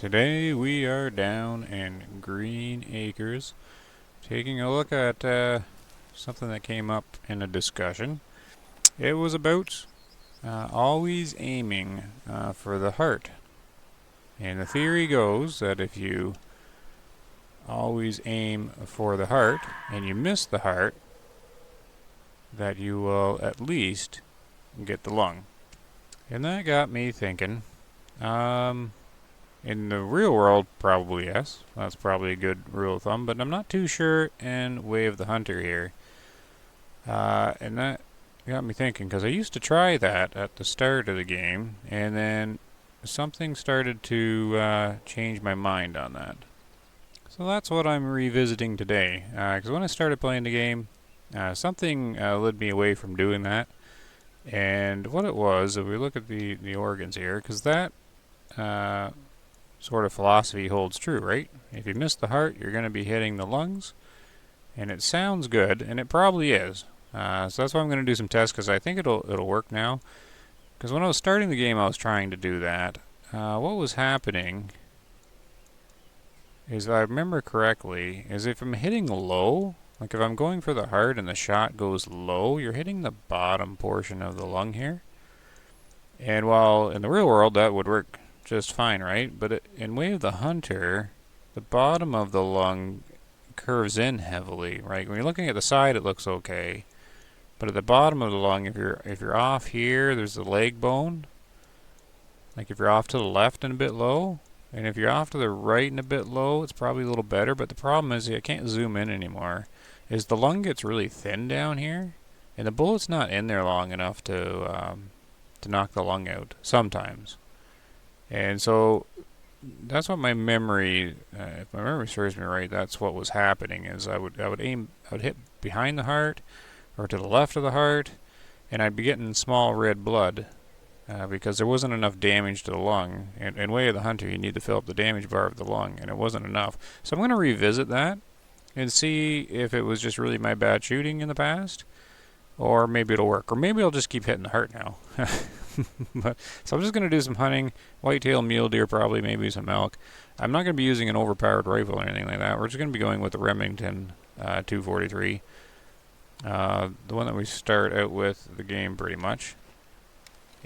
Today we are down in Green Acres taking a look at something that came up in a discussion. It was about always aiming for the heart. And the theory goes that if you always aim for the heart and you miss the heart, that you will at least get the lung. And that got me thinking. In the real world, probably yes. That's probably a good rule of thumb, but I'm not too sure in Way of the Hunter here. And that got me thinking, because I used to try that at the start of the game, and then something started to change my mind on that. So that's what I'm revisiting today. Because when I started playing the game, something led me away from doing that. And what it was, if we look at the organs here, because that sort of philosophy holds true, right? If you miss the heart, you're going to be hitting the lungs. And it sounds good, and it probably is. So that's why I'm going to do some tests, because I think it'll work now. Because when I was starting the game, I was trying to do that. What was happening is, if I remember correctly, is if I'm hitting low, like if I'm going for the heart and the shot goes low, you're hitting the bottom portion of the lung here. And while in the real world that would work just fine, right? But in Way of the Hunter, the bottom of the lung curves in heavily, right? When you're looking at the side, it looks okay, but at the bottom of the lung, if you're off here, there's the leg bone. Like if you're off to the left and a bit low, and if you're off to the right and a bit low, it's probably a little better. But the problem is, I can't zoom in anymore. Is the lung gets really thin down here, and the bullet's not in there long enough to knock the lung out sometimes. And so that's what my memory, if my memory serves me right, that's what was happening. Is I would hit behind the heart or to the left of the heart, and I'd be getting small red blood because there wasn't enough damage to the lung. In Way of the Hunter, you need to fill up the damage bar of the lung, and it wasn't enough. So I'm going to revisit that and see if it was just really my bad shooting in the past, or maybe it'll work, or maybe I'll just keep hitting the heart now. So I'm just going to do some hunting, whitetail, mule deer, probably, maybe some elk. I'm not going to be using an overpowered rifle or anything like that. We're just going to be going with the Remington 243, the one that we start out with the game pretty much.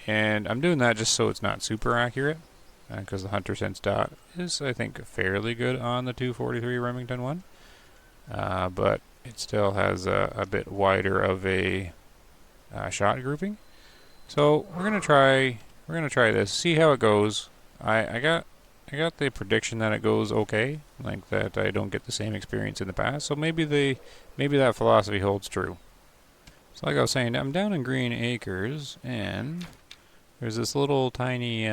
And I'm doing that just so it's not super accurate, because the Hunter Sense dot is, I think, fairly good on the 243 Remington one, but it still has a bit wider of a shot grouping. So we're gonna try this, see how it goes. I got the prediction that it goes okay, like that I don't get the same experience in the past. So maybe that philosophy holds true. So like I was saying, I'm down in Green Acres, and there's this little tiny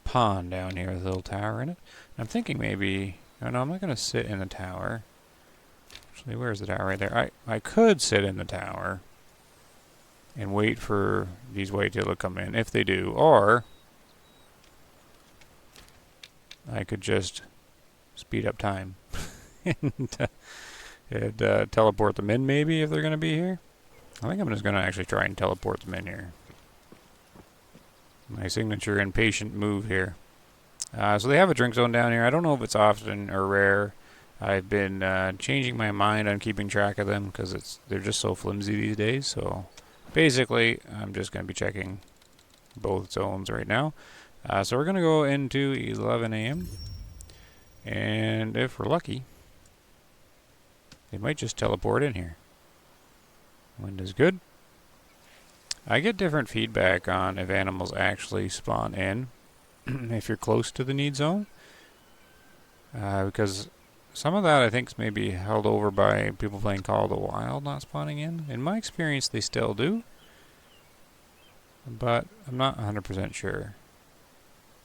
pond down here with a little tower in it. I'm thinking maybe, oh no, I'm not gonna sit in the tower. Actually, where's the tower? Right there. I could sit in the tower and wait for these whitetail to come in, if they do, or I could just speed up time and teleport them in, maybe, if they're going to be here. I think I'm just going to actually try and teleport them in here. My signature impatient move here. So they have a drink zone down here. I don't know if it's often or rare. I've been changing my mind on keeping track of them because they're just so flimsy these days. So basically, I'm just going to be checking both zones right now. So we're going to go into 11 a.m. And if we're lucky, they might just teleport in here. Wind is good. I get different feedback on if animals actually spawn in if you're close to the need zone. Because some of that I think is maybe held over by people playing Call of the Wild not spawning in. In my experience, they still do, but I'm not 100% sure.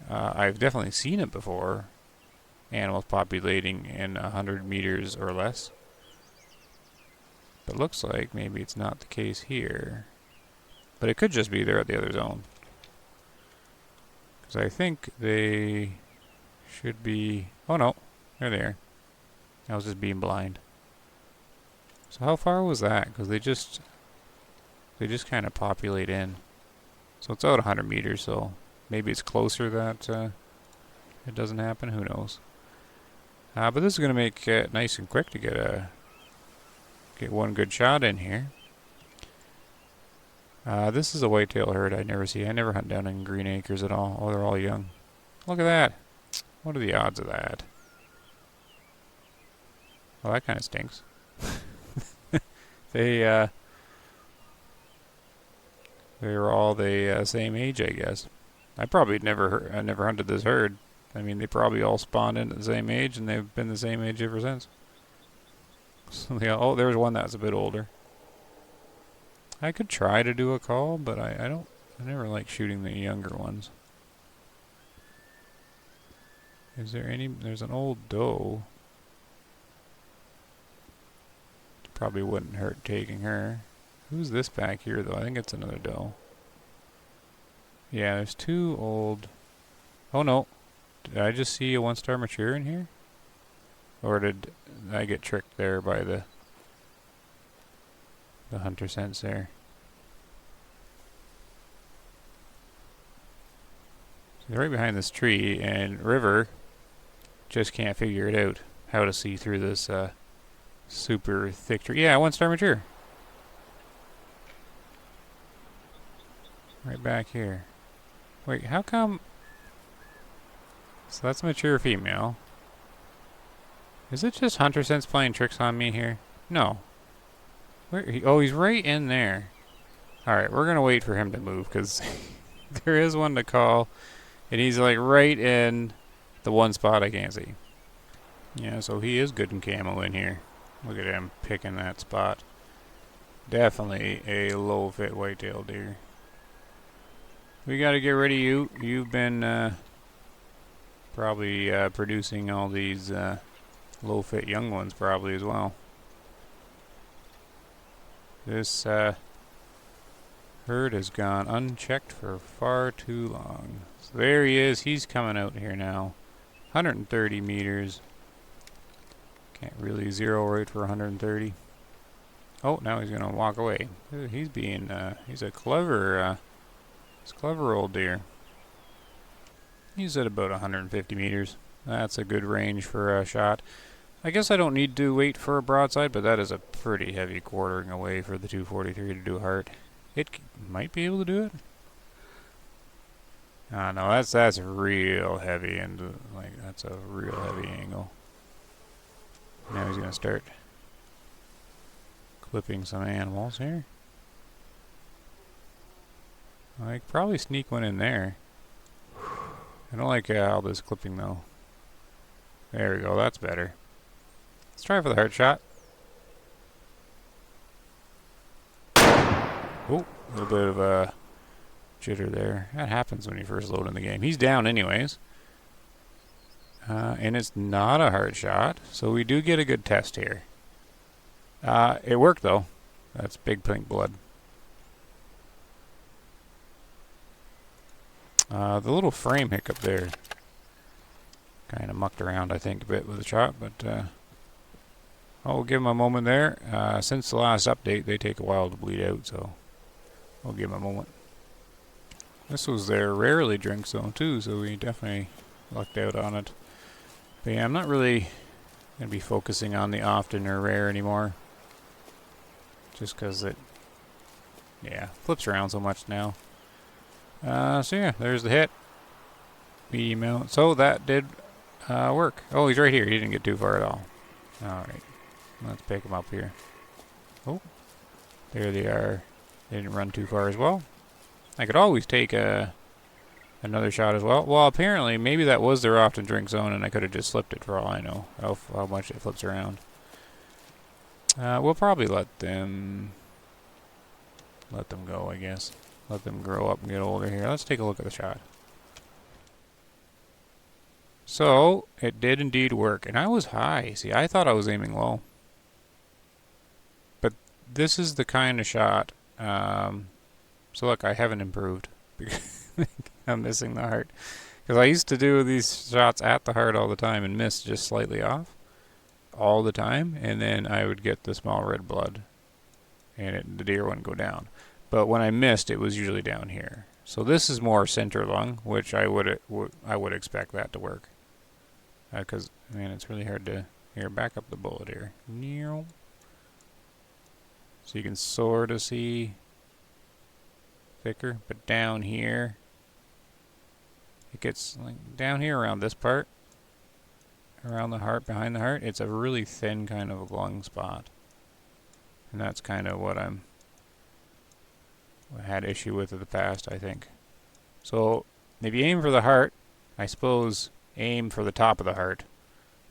I've definitely seen it before, animals populating in 100 meters or less. But looks like maybe it's not the case here. But it could just be there at the other zone. Because I think they should be... Oh no, they're there. I was just being blind. So how far was that? Because they just kind of populate in. So it's out 100 meters, so maybe it's closer that it doesn't happen, who knows. But this is going to make it nice and quick to get one good shot in here. This is a whitetail herd I never see. I never hunt down in Green Acres at all. Oh, they're all young. Look at that. What are the odds of that? Well, that kind of stinks. They were all the same age, I guess. I probably never hunted this herd. I mean, they probably all spawned in at the same age, and they've been the same age ever since. So oh, there was one that was a bit older. I could try to do a call, but I never like shooting the younger ones. Is there any? There's an old doe. Probably wouldn't hurt taking her. Who's this back here, though? I think it's another doe. Yeah, there's two old... Oh, no. Did I just see a one-star mature in here? Or did I get tricked there by the hunter sense there? So they're right behind this tree, and River just can't figure it out, how to see through this super thick tree. Yeah, one-star mature. Right back here. Wait, how come... So that's a mature female. Is it just hunter sense playing tricks on me here? No. Oh, he's right in there. Alright, we're gonna wait for him to move, because there is one to call, and he's like right in the one spot I can't see. Yeah, so he is good in camo in here. Look at him picking that spot. Definitely a low fit whitetail deer. We gotta get rid of you. You've been probably producing all these low fit young ones probably as well. This herd has gone unchecked for far too long. So there he is. He's coming out here now. 130 meters. Can't really zero right for 130. Oh, now he's gonna walk away. He's being he's a clever old deer. He's at about 150 meters. That's a good range for a shot. I guess I don't need to wait for a broadside, but that is a pretty heavy quartering away for the 243 to do heart. It might be able to do it. No, that's real heavy, and like that's a real heavy angle. Now he's gonna start clipping some animals here. I could probably sneak one in there. I don't like all this clipping though. There we go, that's better. Let's try for the heart shot. Oh, a little bit of a jitter there. That happens when you first load in the game. He's down anyways. And it's not a hard shot, so we do get a good test here. It worked though. That's big pink blood. The little frame hiccup there kind of mucked around, I think, a bit with the shot, but we'll give him a moment there. Since the last update, they take a while to bleed out, so we'll give him a moment. This was their rarely drink zone too, so we definitely lucked out on it. But yeah, I'm not really going to be focusing on the often or rare anymore, just because it, yeah, flips around so much now. So yeah, there's the hit. Medium mount. So that did work. Oh, he's right here. He didn't get too far at all. Alright. Let's pick him up here. Oh. There they are. They didn't run too far as well. I could always take another shot as well. Well, apparently, maybe that was their often drink zone, and I could have just slipped it for all I know. How much it flips around. We'll probably let them go, I guess. Let them grow up and get older here. Let's take a look at the shot. So, it did indeed work. And I was high. See, I thought I was aiming low. But this is the kind of shot. So look, I haven't improved. I'm missing the heart. Because I used to do these shots at the heart all the time and miss just slightly off. All the time. And then I would get the small red blood. And the deer wouldn't go down. But when I missed, it was usually down here. So this is more center lung, which I would expect that to work. Because man, it's really hard to here. Back up the bullet here. So you can sort of see thicker, but down here, it gets like down here around this part, around the heart, behind the heart. It's a really thin kind of lung spot, and that's kind of what I had issue with in the past, I think. So if you aim for the heart, I suppose aim for the top of the heart,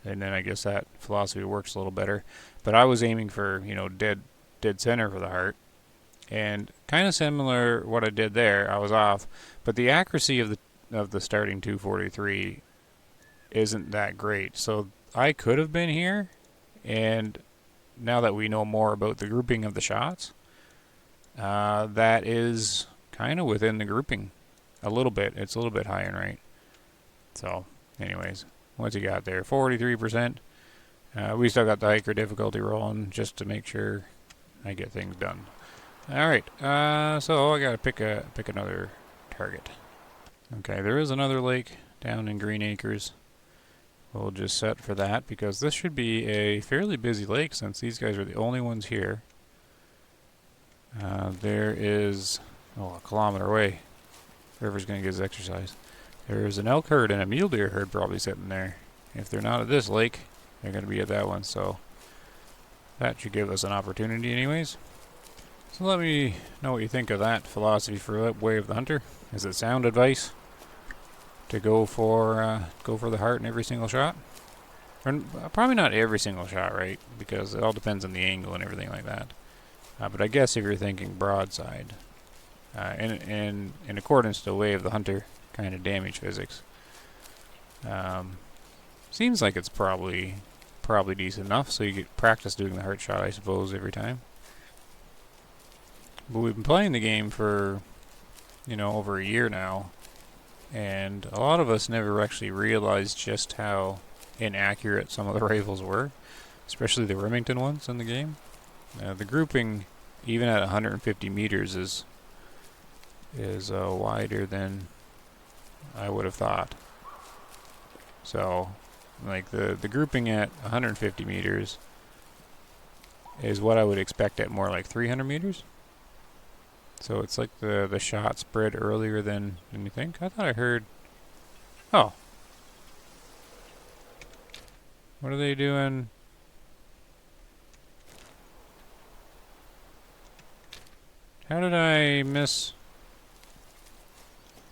and then I guess that philosophy works a little better. But I was aiming for, you know, dead center for the heart, and kind of similar what I did there. I was off, but the accuracy of the starting 243 isn't that great. So I could have been here, and now that we know more about the grouping of the shots, that is kind of within the grouping a little bit. It's a little bit high and right. So anyways, what's he got there? 43%. We still got the hiker difficulty rolling just to make sure I get things done. All right, so I gotta pick another target. Okay, there is another lake down in Green Acres. We'll just set for that because this should be a fairly busy lake since these guys are the only ones here. There is, a kilometer away. River's gonna get his exercise. There's an elk herd and a mule deer herd probably sitting there. If they're not at this lake, they're gonna be at that one. So that should give us an opportunity, anyways. So let me know what you think of that philosophy for Way of the Hunter. Is it sound advice to go for the heart in every single shot? Or probably not every single shot, right? Because it all depends on the angle and everything like that. But I guess if you're thinking broadside, in accordance to Way of the Hunter kind of damage physics, seems like it's probably decent enough. So you get practice doing the heart shot, I suppose, every time. But we've been playing the game for, over a year now, and a lot of us never actually realized just how inaccurate some of the rifles were, especially the Remington ones in the game. The grouping, even at 150 meters, is wider than I would have thought. So, like the grouping at 150 meters is what I would expect at more like 300 meters. So it's like the shot spread earlier than you think. I thought I heard... Oh. What are they doing? How did I miss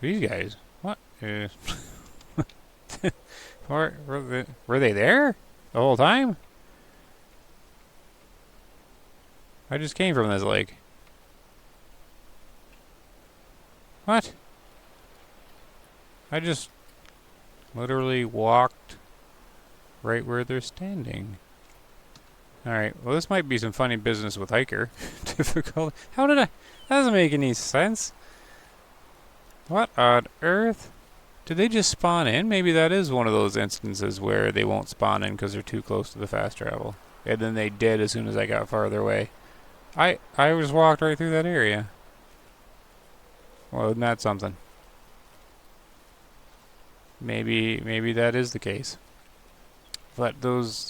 these guys? What? Were they there the whole time? I just came from this lake. What? I just literally walked right where they're standing. Alright, well this might be some funny business with hiker. Difficult. How did I... That doesn't make any sense. What on earth? Did they just spawn in? Maybe that is one of those instances where they won't spawn in because they're too close to the fast travel. And then they did as soon as I got farther away. I just walked right through that area. Well, isn't that something? Maybe that is the case. But there's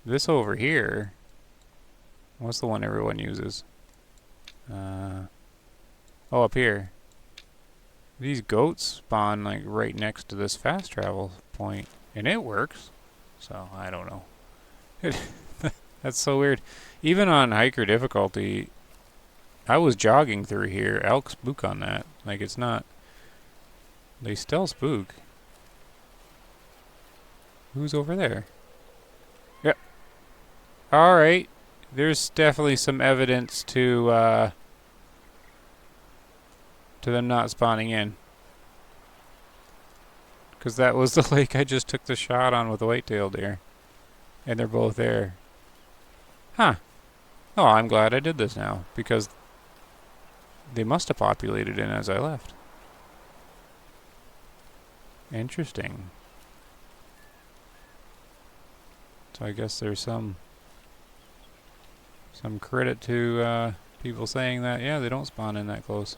this over here. What's the one everyone uses? Oh, up here. These goats spawn like right next to this fast travel point, and it works. So I don't know. That's so weird. Even on hiker difficulty, I was jogging through here. Elk spook on that. Like, it's not... They still spook. Who's over there? Yep. Alright. There's definitely some evidence to them not spawning in. Because that was the lake I just took the shot on with the white-tailed deer. And they're both there. Huh. Oh, I'm glad I did this now. Because... they must have populated in as I left. Interesting. So I guess there's some credit to people saying that, yeah, they don't spawn in that close.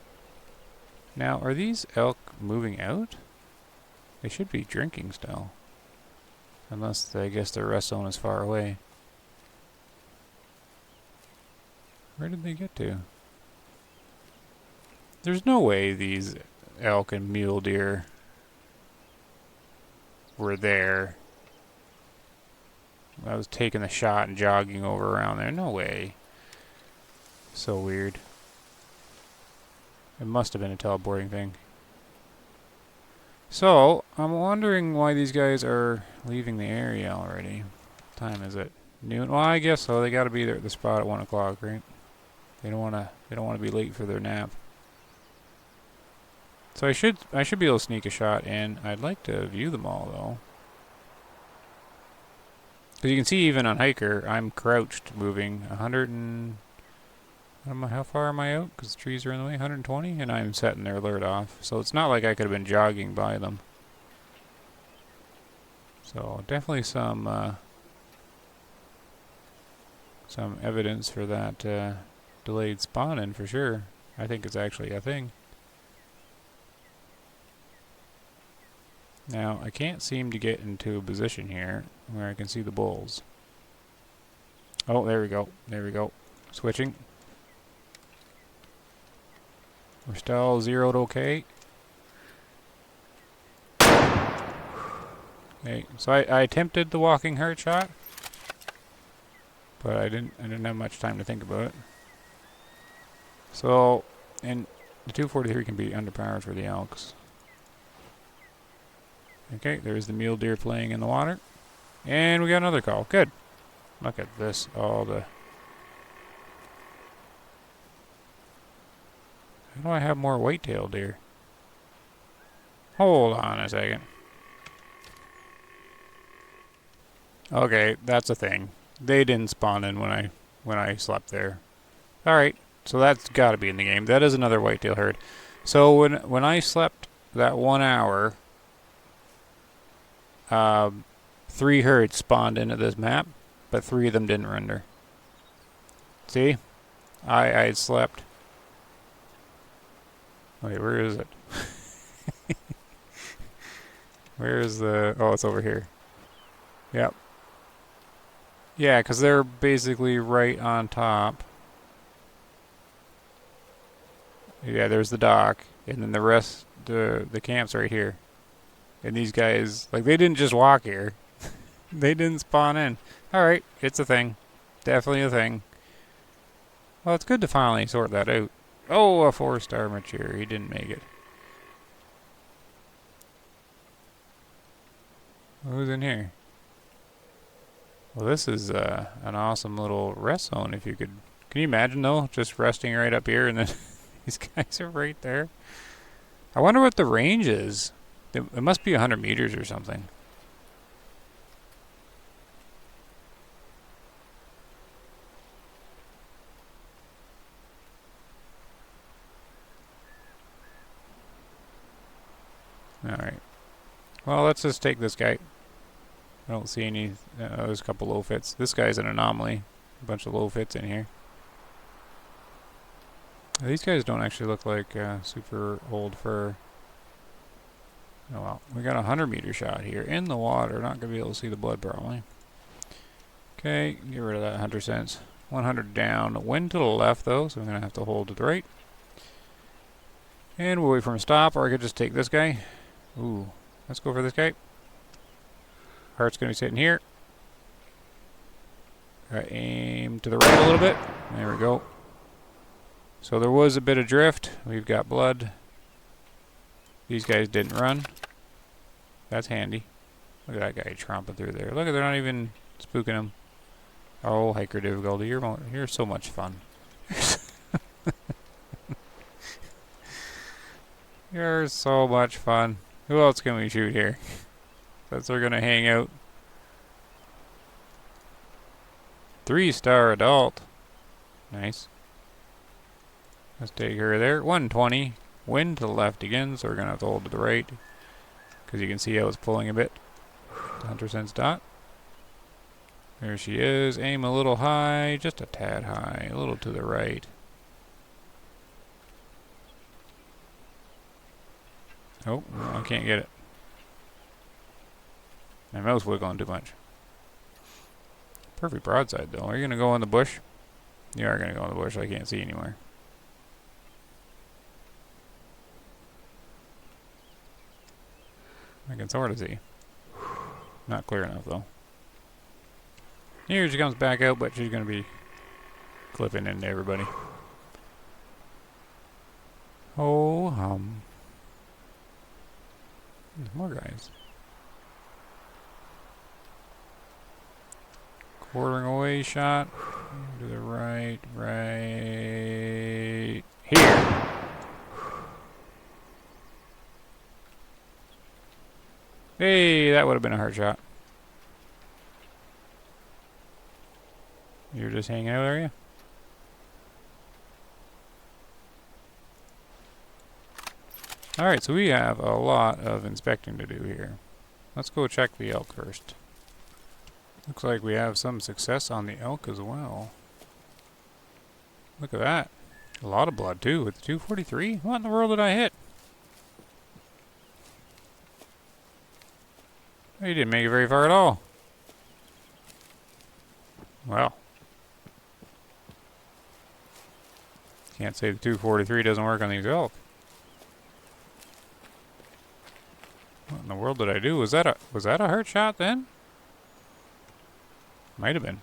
Now, are these elk moving out? They should be drinking still. Unless, I guess their rest zone is far away. Where did they get to? There's no way these elk and mule deer were there. I was taking the shot and jogging over around there. No way. So weird. It must have been a teleporting thing. So, I'm wondering why these guys are leaving the area already. What time is it? Noon? Well, I guess so. They gotta be there at the spot at 1 o'clock, right? They don't wanna be late for their nap. So I should be able to sneak a shot in. I'd like to view them all though. Because you can see even on Hiker, I'm crouched moving 100 and... I don't know, how far am I out? Because the trees are in the way. 120? And I'm setting their alert off. So it's not like I could have been jogging by them. So definitely some evidence for that delayed spawning for sure. I think it's actually a thing. Now, I can't seem to get into a position here where I can see the bulls. Oh, there we go. There we go. Switching. We're still zeroed okay. Okay, so I attempted the walking heart shot, but I didn't have much time to think about it. So, and the 243 can be underpowered for the elks. Okay, there's the mule deer playing in the water. And we got another call. Good. Look at this. All the... How do I have more white-tailed deer? Hold on a second. Okay, that's a thing. They didn't spawn in when I slept there. Alright, so that's gotta be in the game. That is another white-tail herd. So when I slept that 1 hour... 3 herds spawned into this map, but 3 of them didn't render. See? I had slept. Wait, where is it? Where is the... Oh, it's over here. Yep. Yeah, because they're basically right on top. Yeah, there's the dock, and then the rest, the camp's right here. And these guys, like, they didn't just walk here. They didn't spawn in. Alright, it's a thing. Definitely a thing. Well, it's good to finally sort that out. Oh, a 4-star mature. He didn't make it. Who's in here? Well, this is an awesome little rest zone. If you could... Can you imagine, though? Just resting right up here, and then these guys are right there. I wonder what the range is. It must be 100 meters or something. Alright. Well, let's just take this guy. I don't see any... there's a couple low fits. This guy's an anomaly. A bunch of low fits in here. These guys don't actually look like super old fur. Oh well, we got a 100-meter shot here in the water. Not gonna be able to see the blood probably. Okay, get rid of that hunter sense. 100 down. Wind to the left though, so I'm gonna have to hold to the right. And we'll wait for him to stop, or I could just take this guy. Ooh, let's go for this guy. Heart's gonna be sitting here. Aim to the right a little bit. There we go. So there was a bit of drift. We've got blood. These guys didn't run. That's handy. Look at that guy tromping through there. Look at, they're not even spooking him. Oh, hiker difficulty. You're so much fun. You're so much fun. Who else can we shoot here? Since we're gonna hang out. 3-star adult. Nice. Let's take her there. 120. Wind to the left again, so we're going to have to hold to the right. Because you can see how it's pulling a bit. The hunter sense dot. There she is. Aim a little high. Just a tad high. A little to the right. Oh, no, I can't get it. My mouse wiggling too much. Perfect broadside, though. Are you going to go in the bush? You are going to go in the bush. I can't see anymore. I can sort of see. Not clear enough, though. Here she comes back out, but she's going to be clipping into everybody. Oh, more guys. Quartering away shot. To the right here. Hey, that would have been a hard shot. You're just hanging out, are you? Alright, so we have a lot of inspecting to do here. Let's go check the elk first. Looks like we have some success on the elk as well. Look at that. A lot of blood too with the 243. What in the world did I hit? Oh, you didn't make it very far at all. Well. Can't say the 243 doesn't work on these elk. What in the world did I do? Was that a hard shot then? Might have been.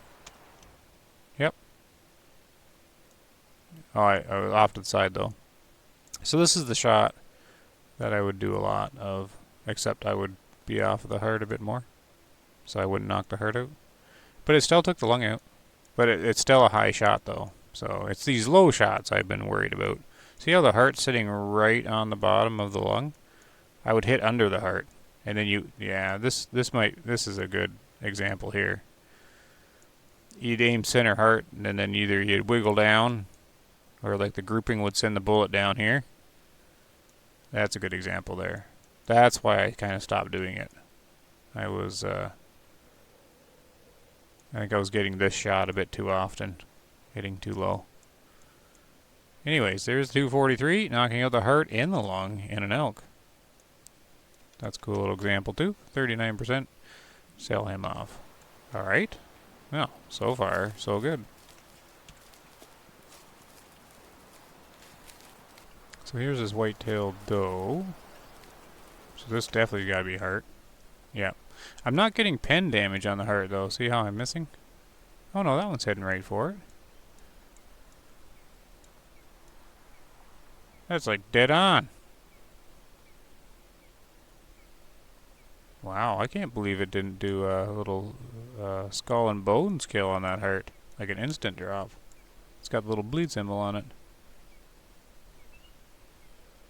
Yep. Oh, I was off to the side though. So this is the shot that I would do a lot of, except I would be off of the heart a bit more, so I wouldn't knock the heart out. But it still took the lung out. But it's still a high shot though. So it's these low shots I've been worried about. See how the heart's sitting right on the bottom of the lung? I would hit under the heart, and then this is a good example here. You'd aim center heart, and then either you'd wiggle down, or like the grouping would send the bullet down here. That's a good example there. That's why I kind of stopped doing it. I think I was getting this shot a bit too often, hitting too low. Anyways, there's 243, knocking out the heart and the lung in an elk. That's a cool little example too. 39%. Sell him off. Alright. Well, so far, so good. So here's this white-tailed doe. So this definitely got to be heart. Yeah. I'm not getting pen damage on the heart though. See how I'm missing? Oh no, that one's heading right for it. That's like dead on. Wow, I can't believe it didn't do a little skull and bones kill on that heart. Like an instant drop. It's got the little bleed symbol on it.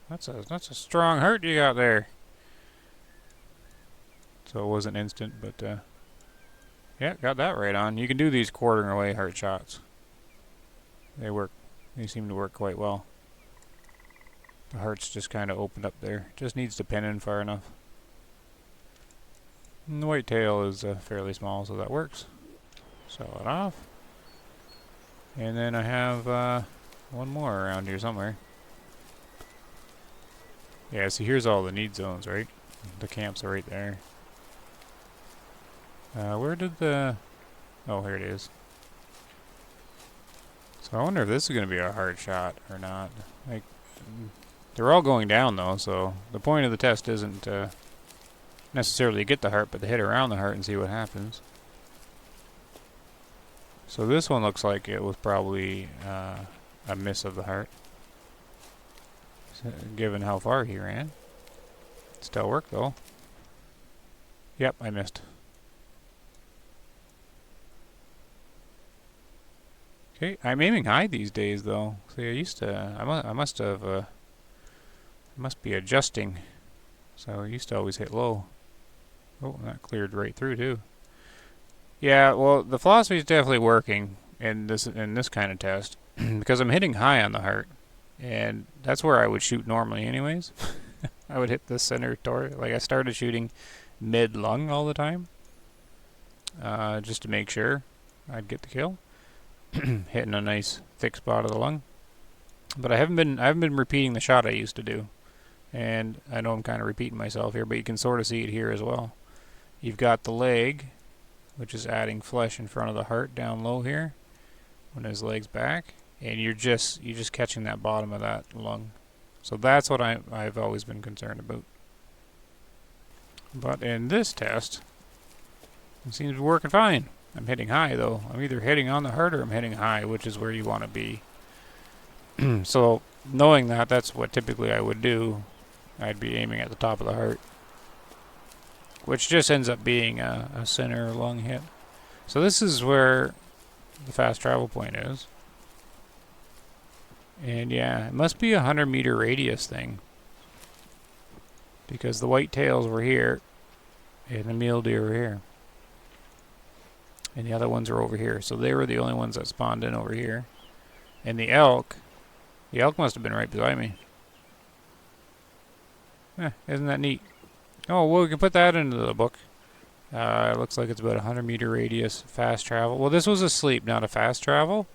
That's a strong heart you got there. So it wasn't instant, but yeah, got that right on. You can do these quartering away heart shots. They work. They seem to work quite well. The heart's just kind of opened up there. Just needs to pin in far enough. And the white tail is fairly small, so that works. Sell it off. And then I have one more around here somewhere. Yeah, so here's all the need zones, right? The camps are right there. Where did the... Oh, here it is. So I wonder if this is going to be a hard shot or not. Like, they're all going down though, so the point of the test isn't necessarily to get the heart, but to hit around the heart and see what happens. So this one looks like it was probably a miss of the heart, given how far he ran. It still worked though. Yep, I missed. Okay, I'm aiming high these days though. See, I used to, I must have, must be adjusting. So I used to always hit low. Oh, that cleared right through too. Yeah, well, the philosophy is definitely working in this kind of test because I'm hitting high on the heart, and that's where I would shoot normally, anyways. I would hit the center torque. Like I started shooting mid lung all the time, just to make sure I'd get the kill, hitting a nice thick spot of the lung. But I haven't been repeating the shot I used to do, And I know I'm kind of repeating myself here, but you can sort of see it here as well. You've got the leg, which is adding flesh in front of the heart down low here, when his leg's back, and you're just catching that bottom of that lung. So that's what I've always been concerned about. But in this test, it seems to be working fine. I'm hitting high though. I'm either hitting on the heart or I'm hitting high, which is where you want to be. So knowing that, that's what typically I would do. I'd be aiming at the top of the heart, which just ends up being a center lung hit. So this is where the fast travel point is. And yeah, it must be a 100-meter radius thing, because the white tails were here and the mule deer were here, and the other ones are over here. So they were the only ones that spawned in over here. And the elk must have been right beside me. Isn't that neat? Oh, well, we can put that into the book. It looks like it's about a 100-meter radius, fast travel. Well, this was a sleep, not a fast travel.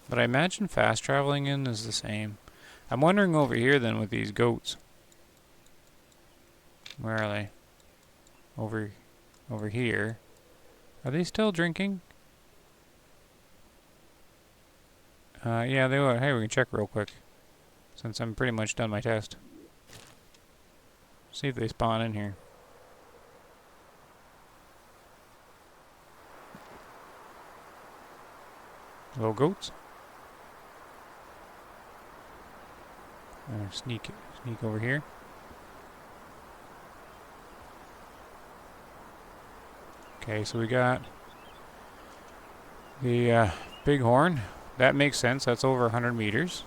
But I imagine fast traveling in is the same. I'm wondering over here then with these goats. Where are they? Over here. Are they still drinking? Yeah, they are. Hey, we can check real quick, since I'm pretty much done my test. See if they spawn in here. Little goats. Sneak over here. Okay, so we got the bighorn. That makes sense. That's over 100 meters.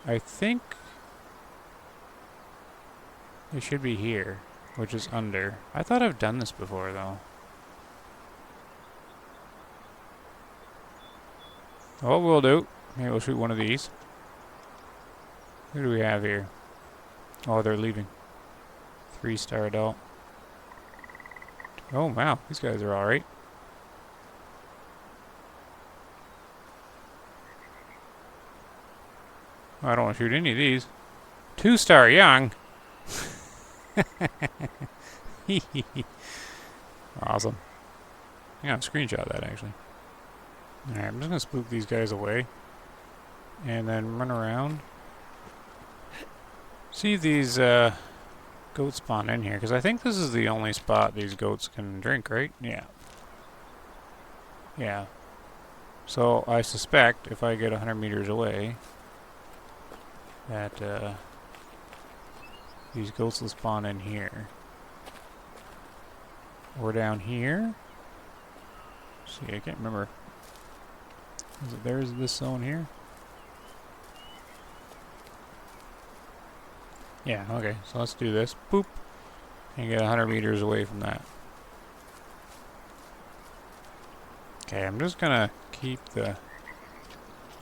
I think it should be here, which is under. I thought I've done this before, though. What we'll do, maybe we'll shoot one of these. Who do we have here? Oh, they're leaving. 3-star adult. Oh, wow. These guys are alright. I don't want to shoot any of these. 2-star young. Awesome. Yeah, I'll screenshot that actually. Alright, I'm just going to spook these guys away. And then run around. See if these goats spawn in here, because I think this is the only spot these goats can drink, right? Yeah. Yeah. So I suspect if I get 100 meters away that these goats will spawn in here. Or down here. See, I can't remember. Is it there's this zone here? Yeah, okay, so let's do this. Boop. And get 100 meters away from that. Okay, I'm just gonna keep the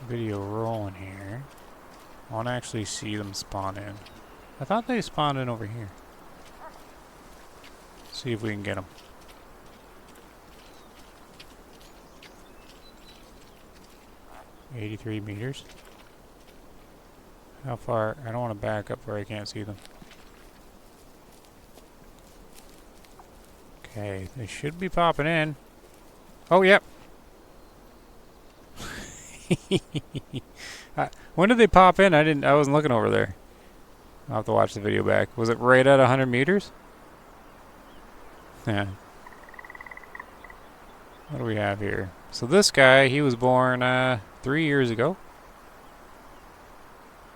video rolling here. I want to actually see them spawn in. I thought they spawned in over here. See if we can get them. $83 meters. How far? I don't want to back up where I can't see them. Okay, they should be popping in. Oh, yep. When did they pop in? I wasn't looking over there. I'll have to watch the video back. Was it right at 100 meters? Yeah. What do we have here? So this guy, he was born 3 years ago.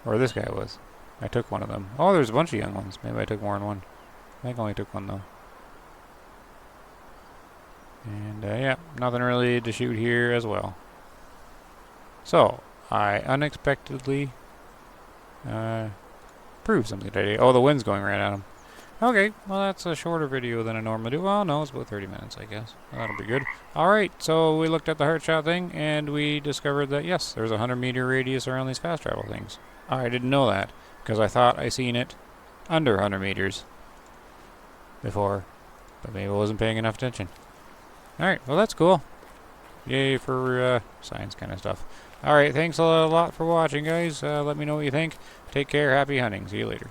Or this guy was. I took one of them. Oh, there's a bunch of young ones. Maybe I took more than one. I think I only took one though. And yeah, nothing really to shoot here as well. So, I unexpectedly proved something today. Oh, the wind's going right at him. Okay, well that's a shorter video than I normally do. Well, no, it's about 30 minutes, I guess. Well, that'll be good. Alright, so we looked at the heart shot thing, and we discovered that, yes, there's a 100-meter radius around these fast travel things. I didn't know that, because I thought I seen it under 100 meters before, but maybe I wasn't paying enough attention. Alright, well that's cool. Yay for science kind of stuff. Alright, thanks a lot for watching, guys. Let me know what you think. Take care. Happy hunting. See you later.